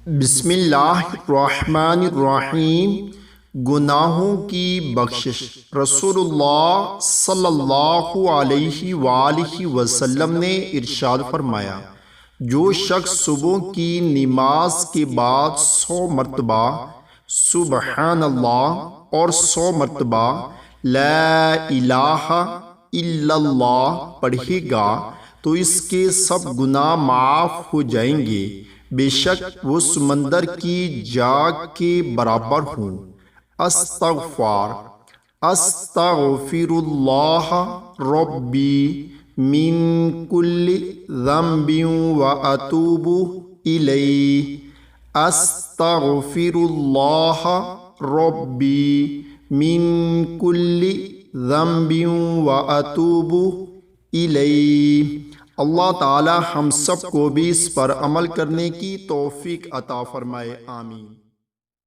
بسم اللہ الرحمن الرحیم۔ گناہوں کی بخشش۔ رسول اللہ صلی اللہ علیہ وآلہ وسلم نے ارشاد فرمایا، جو شخص صبح کی نماز کے بعد 100 مرتبہ سبحان اللہ اور 100 مرتبہ لا الہ الا اللہ پڑھے گا تو اس کے سب گناہ معاف ہو جائیں گے، بے شک وہ سمندر کی جاگ کے برابر ہوں۔ استغفر اللہ ربی من کل ذنب واتوب الیہ۔ استغفر اللہ ربی من کل ذنب واتوب الیہ۔ اللہ تعالی ہم سب کو بھی اس پر عمل کرنے کی توفیق عطا فرمائے، آمین۔